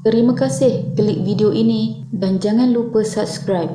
Terima kasih klik video ini dan jangan lupa subscribe.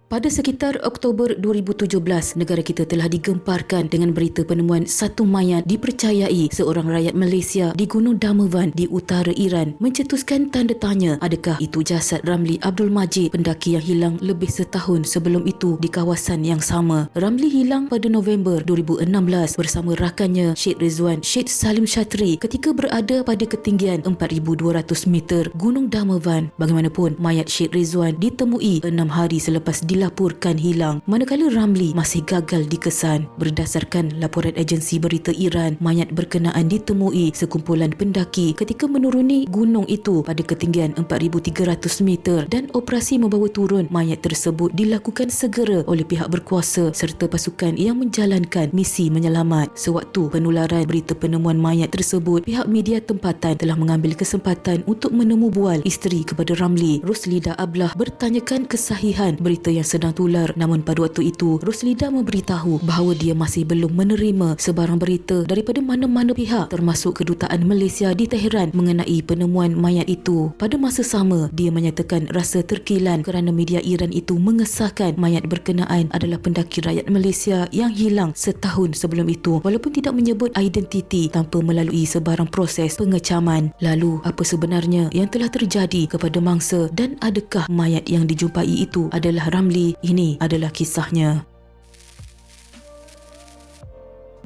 Pada sekitar Oktober 2017, negara kita telah digemparkan dengan berita penemuan satu mayat dipercayai seorang rakyat Malaysia di Gunung Damavand di utara Iran, mencetuskan tanda tanya adakah itu jasad Ramli Abdul Majid, pendaki yang hilang lebih setahun sebelum itu di kawasan yang sama. Ramli hilang pada November 2016 bersama rakannya Syed Rizwan Syed Salim Shatri ketika berada pada ketinggian 4,200 meter Gunung Damavand. Bagaimanapun, mayat Syed Rizwan ditemui 6 hari selepas dilaporkan hilang, manakala Ramli masih gagal dikesan. Berdasarkan laporan agensi berita Iran, mayat berkenaan ditemui sekumpulan pendaki ketika menuruni gunung itu pada ketinggian 4,300 meter dan operasi membawa turun mayat tersebut dilakukan segera oleh pihak berkuasa serta pasukan yang menjalankan misi menyelamat. Sewaktu penularan berita penemuan mayat tersebut, pihak media tempatan telah mengambil kesempatan untuk menemu bual isteri kepada Ramli, Roslida Ablah, bertanyakan kesahihan berita yang sedang tular. Namun pada waktu itu, Roslida memberitahu bahawa dia masih belum menerima sebarang berita daripada mana-mana pihak termasuk kedutaan Malaysia di Tehran mengenai penemuan mayat itu. Pada masa sama, dia menyatakan rasa terkilan kerana media Iran itu mengesahkan mayat berkenaan adalah pendaki rakyat Malaysia yang hilang setahun sebelum itu walaupun tidak menyebut identiti tanpa melalui sebarang proses pengecaman. Lalu, apa sebenarnya yang telah terjadi kepada mangsa dan adakah mayat yang dijumpai itu adalah Ramli? Ini adalah kisahnya.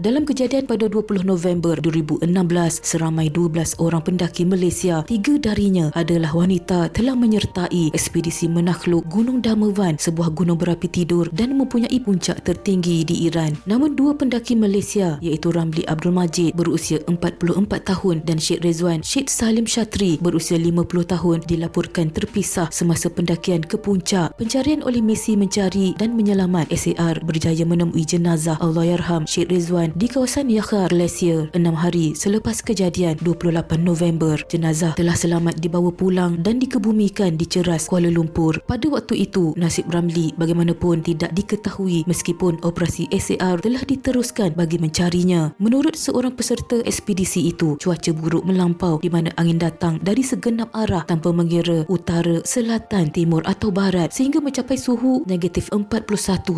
Dalam kejadian pada 20 November 2016, seramai 12 orang pendaki Malaysia, 3 darinya adalah wanita, telah menyertai ekspedisi menakluk Gunung Damavand, sebuah gunung berapi tidur dan mempunyai puncak tertinggi di Iran. Namun 2 pendaki Malaysia iaitu Ramli Abdul Majid berusia 44 tahun dan Syed Rizwan Syed Salim Shatri berusia 50 tahun dilaporkan terpisah semasa pendakian ke puncak. Pencarian oleh misi mencari dan menyelamat SAR berjaya menemui jenazah Allahyarham Syed Rizwan di kawasan Yakhar Glacier 6 hari selepas kejadian 28 November. Jenazah telah selamat dibawa pulang dan dikebumikan di Ceras, Kuala Lumpur. Pada waktu itu, nasib Ramli bagaimanapun tidak diketahui meskipun operasi SAR telah diteruskan bagi mencarinya. Menurut seorang peserta ekspedisi itu, cuaca buruk melampau di mana angin datang dari segenap arah tanpa mengira utara, selatan, timur atau barat sehingga mencapai suhu negatif 41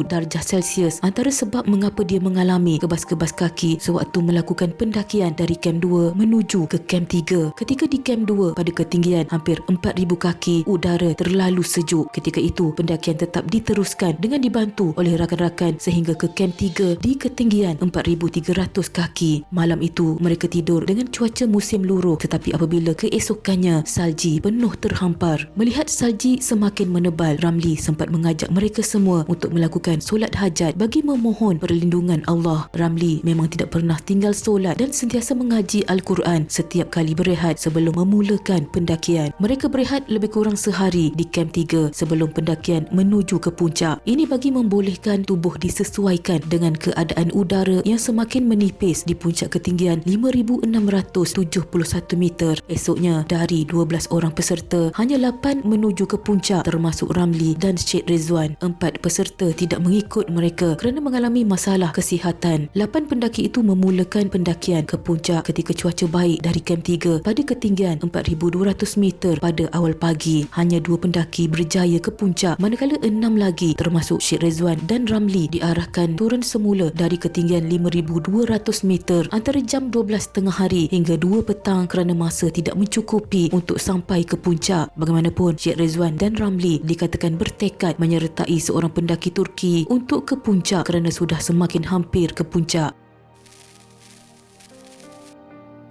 darjah Celsius. Antara sebab mengapa dia mengalami kebas-kebas kaki sewaktu melakukan pendakian dari Kem 2 menuju ke Kem 3. Ketika di Kem 2 pada ketinggian hampir 4,000 kaki, udara terlalu sejuk. Ketika itu, pendakian tetap diteruskan dengan dibantu oleh rakan-rakan sehingga ke Kem 3 di ketinggian 4,300 kaki. Malam itu, mereka tidur dengan cuaca musim luruh, tetapi apabila keesokannya, salji penuh terhampar. Melihat salji semakin menebal, Ramli sempat mengajak mereka semua untuk melakukan solat hajat bagi memohon perlindungan Allah. Ramli memang tidak pernah tinggal solat dan sentiasa mengaji Al-Quran setiap kali berehat sebelum memulakan pendakian. Mereka berehat lebih kurang sehari di Kem 3 sebelum pendakian menuju ke puncak. Ini bagi membolehkan tubuh disesuaikan dengan keadaan udara yang semakin menipis di puncak ketinggian 5,671 meter. Esoknya, dari 12 orang peserta, hanya 8 menuju ke puncak termasuk Ramli dan Syed Rizwan. 4 peserta tidak mengikut mereka kerana mengalami masalah kesihatan. 8 pendaki itu memulakan pendakian ke puncak ketika cuaca baik dari Kem 3 pada ketinggian 4,200 meter pada awal pagi. Hanya 2 pendaki berjaya ke puncak, manakala 6 lagi termasuk Syed Rizwan dan Ramli diarahkan turun semula dari ketinggian 5,200 meter antara jam 12 tengah hari hingga 2 petang kerana masa tidak mencukupi untuk sampai ke puncak. Bagaimanapun, Syed Rizwan dan Ramli dikatakan bertekad menyertai seorang pendaki Turki untuk ke puncak kerana sudah semakin hampir ke puncak.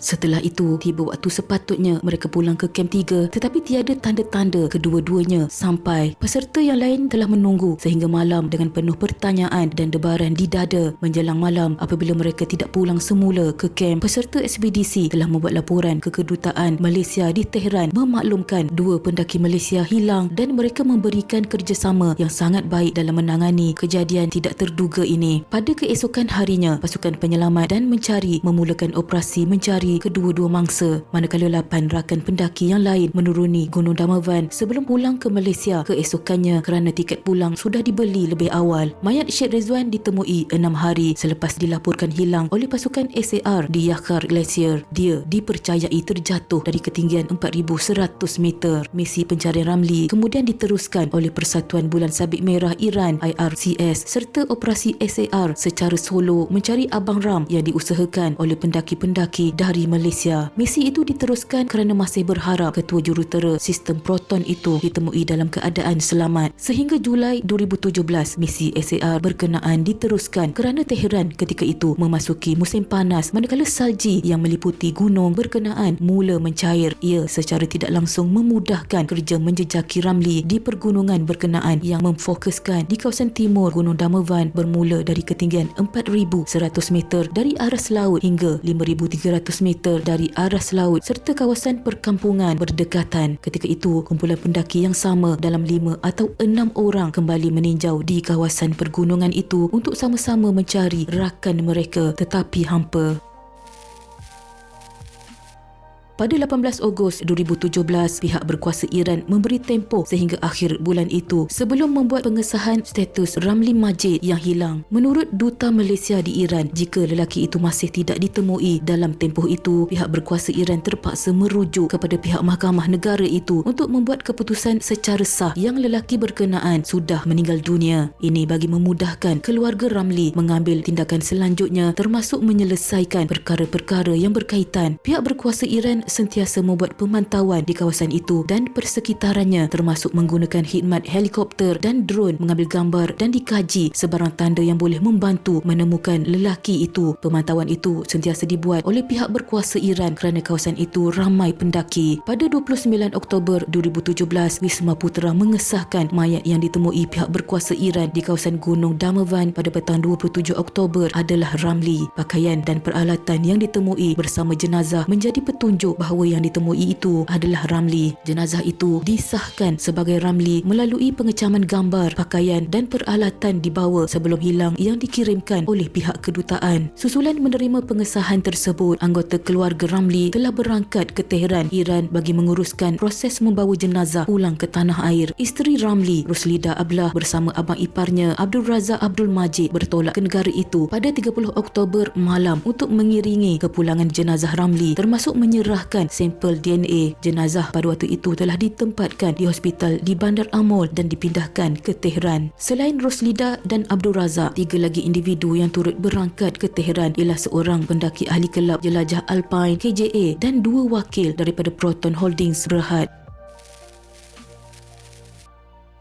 Setelah itu, tiba waktu sepatutnya mereka pulang ke Kem 3 tetapi tiada tanda-tanda kedua-duanya sampai. Peserta yang lain telah menunggu sehingga malam dengan penuh pertanyaan dan debaran di dada. Menjelang malam, apabila mereka tidak pulang semula ke kem, peserta ekspedisi telah membuat laporan ke kedutaan Malaysia di Tehran memaklumkan 2 pendaki Malaysia hilang dan mereka memberikan kerjasama yang sangat baik dalam menangani kejadian tidak terduga ini. Pada keesokan harinya, pasukan penyelamat dan mencari memulakan operasi mencari mencari kedua-dua mangsa, manakala 8 rakan pendaki yang lain menuruni Gunung Damavan sebelum pulang ke Malaysia keesokannya kerana tiket pulang sudah dibeli lebih awal. Mayat Syed Rezwan ditemui 6 hari selepas dilaporkan hilang oleh pasukan SAR di Yakhar Glacier. Dia dipercayai terjatuh dari ketinggian 4,100 meter. Misi pencarian Ramli kemudian diteruskan oleh Persatuan Bulan Sabit Merah Iran IRCS serta operasi SAR secara solo mencari Abang Ram yang diusahakan oleh pendaki-pendaki dari Malaysia. Misi itu diteruskan kerana masih berharap ketua jurutera sistem Proton itu ditemui dalam keadaan selamat. Sehingga Julai 2017, misi SAR berkenaan diteruskan kerana Tehran ketika itu memasuki musim panas manakala salji yang meliputi gunung berkenaan mula mencair. Ia secara tidak langsung memudahkan kerja menjejaki Ramli di pergunungan berkenaan yang memfokuskan di kawasan timur Gunung Damavan bermula dari ketinggian 4,100 meter dari aras laut hingga 5,300 meter dari aras laut serta kawasan perkampungan berdekatan. Ketika itu, kumpulan pendaki yang sama dalam 5 atau 6 orang kembali meninjau di kawasan pergunungan itu untuk sama-sama mencari rakan mereka tetapi hampa. Pada 18 Ogos 2017, pihak berkuasa Iran memberi tempoh sehingga akhir bulan itu sebelum membuat pengesahan status Ramli Majid yang hilang. Menurut Duta Malaysia di Iran, jika lelaki itu masih tidak ditemui dalam tempoh itu, pihak berkuasa Iran terpaksa merujuk kepada pihak mahkamah negara itu untuk membuat keputusan secara sah yang lelaki berkenaan sudah meninggal dunia. Ini bagi memudahkan keluarga Ramli mengambil tindakan selanjutnya termasuk menyelesaikan perkara-perkara yang berkaitan. Pihak berkuasa Iran sentiasa membuat pemantauan di kawasan itu dan persekitarannya termasuk menggunakan khidmat helikopter dan drone mengambil gambar dan dikaji sebarang tanda yang boleh membantu menemukan lelaki itu. Pemantauan itu sentiasa dibuat oleh pihak berkuasa Iran kerana kawasan itu ramai pendaki. Pada 29 Oktober 2017, Wisma Putra mengesahkan mayat yang ditemui pihak berkuasa Iran di kawasan Gunung Damavan pada petang 27 Oktober adalah Ramli. Pakaian dan peralatan yang ditemui bersama jenazah menjadi petunjuk bahawa yang ditemui itu adalah Ramli. Jenazah itu disahkan sebagai Ramli melalui pengecaman gambar, pakaian dan peralatan dibawa sebelum hilang yang dikirimkan oleh pihak kedutaan. Susulan menerima pengesahan tersebut, anggota keluarga Ramli telah berangkat ke Tehran, Iran bagi menguruskan proses membawa jenazah pulang ke tanah air. Isteri Ramli, Roslida Ablah bersama abang iparnya Abdul Razak Abdul Majid bertolak ke negara itu pada 30 Oktober malam untuk mengiringi kepulangan jenazah Ramli termasuk menyerahkan sampel DNA. Jenazah pada waktu itu telah ditempatkan di hospital di Bandar Amol dan dipindahkan ke Tehran. Selain Roslida dan Abdul Razak, 3 lagi individu yang turut berangkat ke Tehran ialah seorang pendaki ahli kelab jelajah Alpine KJA dan 2 wakil daripada Proton Holdings Berhad.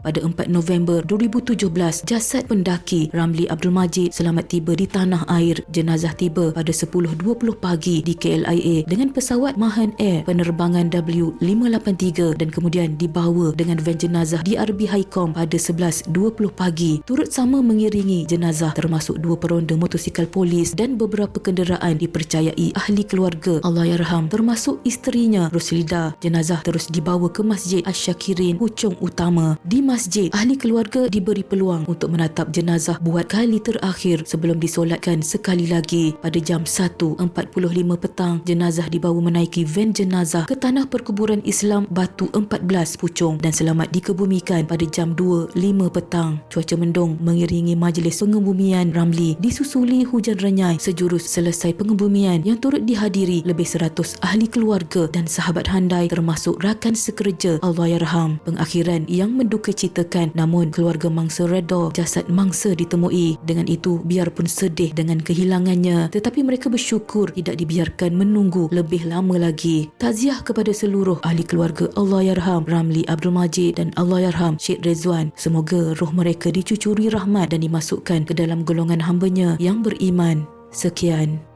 Pada 4 November 2017, jasad pendaki Ramli Abdul Majid selamat tiba di tanah air. Jenazah tiba pada 10.20 pagi di KLIA dengan pesawat Mahan Air penerbangan W583 dan kemudian dibawa dengan van jenazah DRB Highcom pada 11.20 pagi. Turut sama mengiringi jenazah termasuk 2 peronda motosikal polis dan beberapa kenderaan dipercayai ahli keluarga Allahyarham termasuk isterinya Roslida. Jenazah terus dibawa ke Masjid Asy-Syakirin Puchong Utama. Di masjid, ahli keluarga diberi peluang untuk menatap jenazah buat kali terakhir sebelum disolatkan sekali lagi. Pada jam 1.45 petang, jenazah dibawa menaiki van jenazah ke Tanah Perkuburan Islam Batu 14 Puchong dan selamat dikebumikan pada jam 2.05 petang. Cuaca mendung mengiringi majlis pengebumian Ramli disusuli hujan renyai sejurus selesai pengebumian yang turut dihadiri lebih 100 ahli keluarga dan sahabat handai termasuk rakan sekerja Allahyarham. Pengakhiran yang menduka citakan, namun keluarga mangsa redha jasad mangsa ditemui. Dengan itu, biarpun sedih dengan kehilangannya, tetapi mereka bersyukur tidak dibiarkan menunggu lebih lama lagi. Takziah kepada seluruh ahli keluarga Allahyarham Ramli Abdul Majid dan Allahyarham Syed Rezwan. Semoga roh mereka dicucuri rahmat dan dimasukkan ke dalam golongan hamba-Nya yang beriman. Sekian.